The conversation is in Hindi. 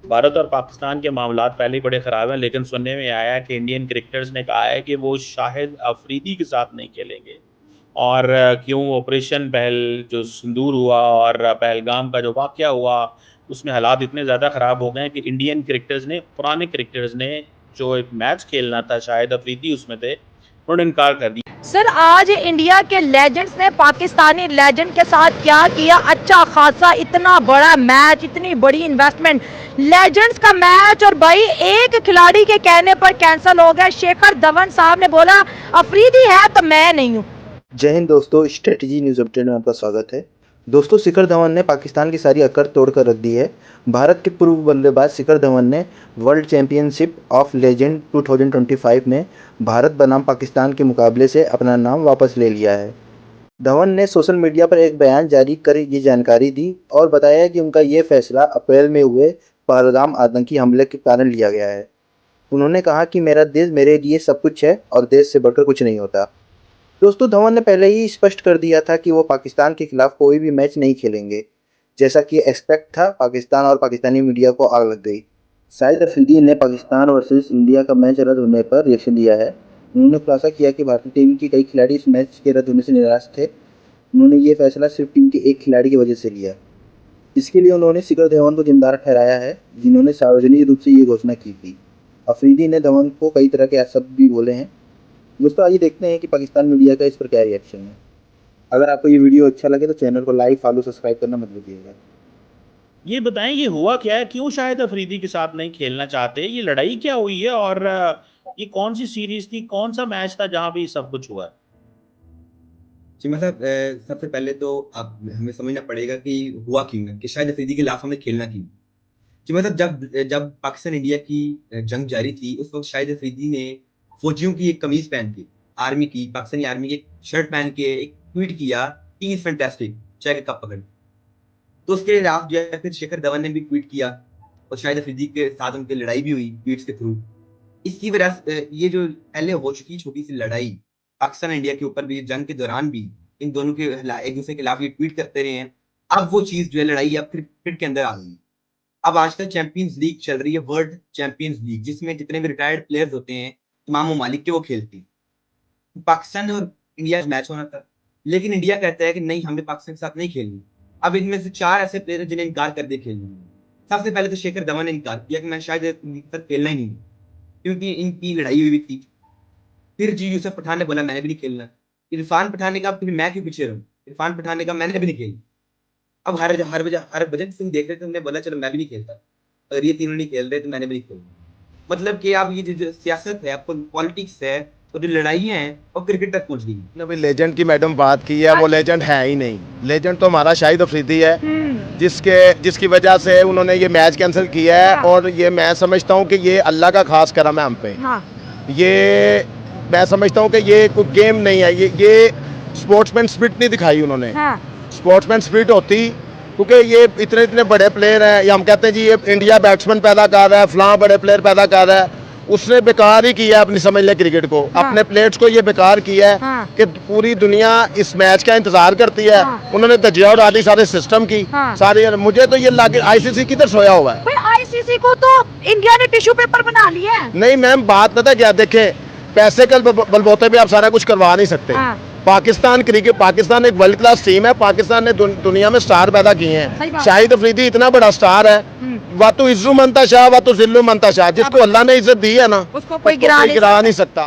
भारत और पाकिस्तान के मामलात पहले ही बड़े ख़राब हैं, लेकिन सुनने में आया है कि इंडियन क्रिकेटर्स ने कहा है कि वो शाहिद अफरीदी के साथ नहीं खेलेंगे। और क्यों ऑपरेशन जो सिंदूर हुआ और पहलगाम का जो वाक़या हुआ, उसमें हालात इतने ज़्यादा ख़राब हो गए हैं कि इंडियन क्रिकेटर्स ने, पुराने क्रिकेटर्स ने, जो एक मैच खेलना था, शाहिद अफरीदी उसमें थे, उन्होंने इनकार कर दिया। सर आज इंडिया के लेजेंड्स ने पाकिस्तानी लेजेंड के साथ क्या किया, अच्छा खासा इतना बड़ा मैच, इतनी बड़ी इन्वेस्टमेंट, लेजेंड्स का मैच, और भाई एक खिलाड़ी के कहने पर कैंसिल हो गया। शिखर धवन साहब ने बोला अफरीदी है तो मैं नहीं हूँ। जय हिंद दोस्तों, स्ट्रेटजी न्यूज़ अपडेट में आपका स्वागत है। दोस्तों, शिखर धवन ने पाकिस्तान की सारी अकड़ तोड़कर रख दी है। भारत के पूर्व बल्लेबाज शिखर धवन ने वर्ल्ड चैंपियनशिप ऑफ लेजेंड 2025 में भारत बनाम पाकिस्तान के मुकाबले से अपना नाम वापस ले लिया है। धवन ने सोशल मीडिया पर एक बयान जारी कर ये जानकारी दी और बताया कि उनका ये फैसला अप्रैल में हुए पहलगाम आतंकी हमले के कारण लिया गया है। उन्होंने कहा कि मेरा देश मेरे लिए सब कुछ है और देश से बढ़कर कुछ नहीं होता। दोस्तों, धवन ने पहले ही स्पष्ट कर दिया था कि वो पाकिस्तान के खिलाफ कोई भी मैच नहीं खेलेंगे। जैसा कि एक्सपेक्ट था, पाकिस्तान और पाकिस्तानी मीडिया को आग लग गई। शाहिद अफरीदी ने पाकिस्तान वर्सेस इंडिया का मैच रद्द होने पर रिएक्शन दिया है। उन्होंने खुलासा किया कि भारतीय टीम के कई खिलाड़ी इस मैच के रद्द होने से निराश थे। उन्होंने ये फैसला सिर्फ टीम के एक खिलाड़ी की वजह से लिया। इसके लिए उन्होंने शिखर धवन को जिम्मेदार ठहराया है, जिन्होंने सार्वजनिक रूप से ये घोषणा की थी। अफरीदी ने धवन को कई तरह के शब्द भी बोले हैं। दोस्तों, आइए देखते हैं कि पाकिस्तान मीडिया का इस पर क्या रिएक्शन है। अगर आपको ये वीडियो अच्छा लगे तो चैनल को लाइक, फॉलो, सब्सक्राइब करना मत भूलिएगा। ये बताएं, ये हुआ क्या है? क्यों शाहिद अफरीदी के साथ नहीं खेलना चाहते? ये लड़ाई क्या हुई है? और ये कौन सी सीरीज थी, कौन सा मैच था जहां पे ये सब कुछ हुआ है? जी मतलब सबसे पहले तो अब हमें समझना पड़ेगा कि हुआ क्यों है, कि शायद अफरीदी के खिलाफ हमें खेलना क्यों। जी मतलब जब जब पाकिस्तान इंडिया की जंग जारी थी, उस वक्त शाहिद अफरीदी ने फौजियों की एक कमीज पहन के, आर्मी की, पाकिस्तानी आर्मी की एक शर्ट पहन के एक ट्वीट किया, टी इज फैंटास्टिक, चाय का कप पकड़। तो उसके खिलाफ जो है फिर शिखर धवन ने भी ट्वीट किया और शाहिद अफरीदी के साथ उनकी लड़ाई भी हुई ट्वीट्स के थ्रू। इसकी वजह से ये जो पहले हो चुकी छोटी सी लड़ाई पाकिस्तान इंडिया के ऊपर भी, जंग के दौरान भी इन दोनों के एक दूसरे के खिलाफ ये ट्वीट करते रहे हैं। अब वो चीज जो है लड़ाई अब क्रिकेट के अंदर आ गई। अब आजकल चैंपियंस लीग चल रही है, वर्ल्ड चैंपियंस लीग, जिसमें जितने भी रिटायर्ड प्लेयर्स होते हैं तमाम ममालिक के वो खेलते हैं। पाकिस्तान और इंडिया मैच होना था, लेकिन इंडिया कहता है कि नहीं, हमें पाकिस्तान के साथ नहीं खेलनी। अब इनमें से 4 ऐसे प्लेयर हैं जिन्हें इनकार कर दिया खेलने में। सबसे पहले तो शिखर धवन ने इनकार किया कि मैं शायद इनके साथ खेलना ही नहीं, क्योंकि इनकी लड़ाई हुई थी। फिर जी यूसुफ पठान ने बोला मैंने भी नहीं खेलना। इरफान पठान ने कहा फिर मैं क्यों पीछे रहूं। इरफान पठान ने कहा मैंने भी नहीं खेली। अब हर बजट सिंह देख रहे थे, उन्होंने बोला चलो मैं भी नहीं खेलता, अगर ये तीनों नहीं खेल रहे तो मैंने भी नहीं खेलना। मतलब कि अब ये जो सियासत है, आपको पॉलिटिक्स है, तो जो लड़ाइयाँ हैं वो क्रिकेट तक पहुंच गई। अभी लेजेंड की मैडम बात की है, वो लेजेंड है ही नहीं। लेजेंड तो हमारा शाहिद अफरीदी है, जिसकी वजह से उन्होंने ये मैच कैंसिल किया है। और ये मैं समझता हूँ कि ये अल्लाह का खास करम है हम पे। ये मैं समझता हूँ कि ये कोई गेम नहीं है, ये स्पोर्ट्समैन स्पिरिट नहीं दिखाई उन्होंने। स्पोर्ट्समैन स्पिरिट होती, क्योंकि ये इतने बड़े प्लेयर हैं, ये हम कहते हैं जी ये इंडिया बैट्समैन पैदा कर रहा है, फलां बड़े प्लेयर पैदा कर रहा है। उसने बेकार ही किया अपनी, समझ ले क्रिकेट को। अपने प्लेयर्स को ये बेकार किया है कि पूरी दुनिया इस मैच का इंतजार करती है। उन्होंने धज्जियां उड़ा दी सारे सिस्टम की, सारी। मुझे तो ये लगे आईसीसी किधर सोया हुआ है। आईसीसी को तो इंडिया ने टिश्यू पेपर बना लिया है। नहीं मैम, बात पता क्या, देखे पैसे के बलबूते पे आप सारा कुछ करवा नहीं सकते। पाकिस्तान एक वर्ल्ड क्लास टीम है। पाकिस्तान ने दुनिया में स्टार पैदा किए हैं। शाहिद अफरीदी इतना बड़ा स्टार है, वातु इज्जू मनता शाह, वातु जिल्लू मनता शाह। जिसको अल्लाह ने इज्जत दी है ना, उसको कोई गिरा नहीं सकता।